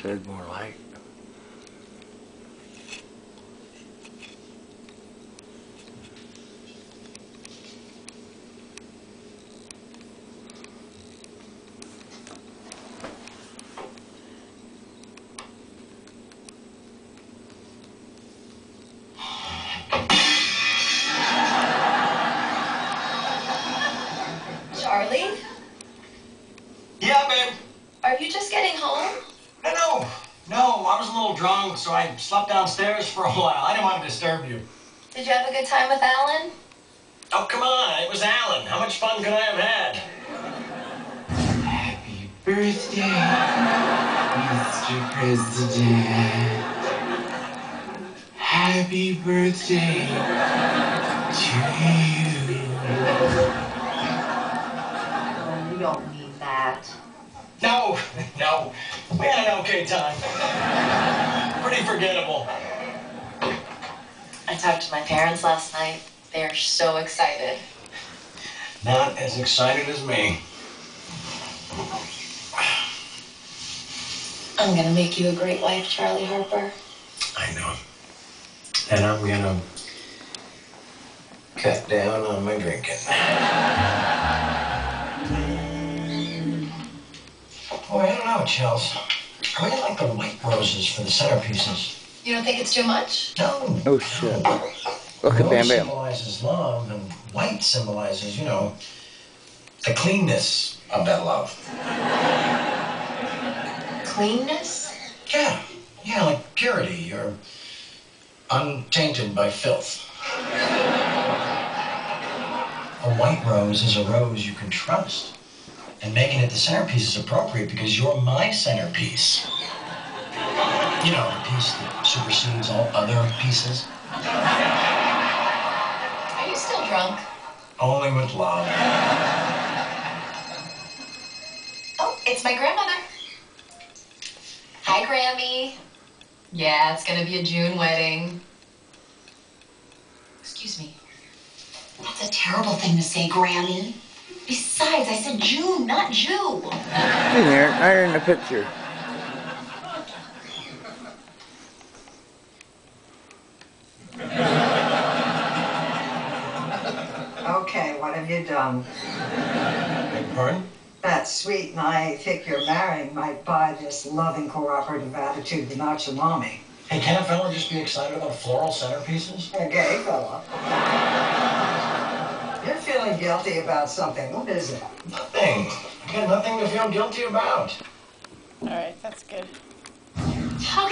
said more like. Charlie? Yeah, babe. Are you just getting home? No, I was a little drunk, so I slept downstairs for a while. I didn't want to disturb you. Did you have a good time with Alan? Oh, come on. It was Alan. How much fun could I have had? Happy birthday, Mr. President. Happy birthday to you. Oh, you don't mean that. No. We had an okay time. Pretty forgettable. I talked to my parents last night. They are so excited. Not as excited as me. I'm gonna make you a great wife, Charlie Harper. I know. And I'm gonna cut down on my drinking. Boy, I don't know, Chels. I really like the white roses for the centerpieces. You don't think it's too much? No. Oh shit. No. Look at Bam Bam. Symbolizes love, and white symbolizes, the cleanness of that love. Cleanness? Yeah, like purity. You're untainted by filth. A white rose is a rose you can trust. And making it the centerpiece is appropriate because you're my centerpiece. You know, the piece that supersedes all other pieces. Are you still drunk? Only with love. Oh, it's my grandmother. Hi, Grammy. Yeah, it's gonna be a June wedding. Excuse me. That's a terrible thing to say, Grammy. Besides, I said June, not Jew. In there, I in the picture. Okay, what have you done? Beg pardon? That sweet, naive hick you're marrying might buy this loving, cooperative attitude without your mommy. Hey, can a fella just be excited about floral centerpieces? A gay fella. You're feeling guilty about something. What is it? Nothing. I got nothing to feel guilty about. All right, that's good. How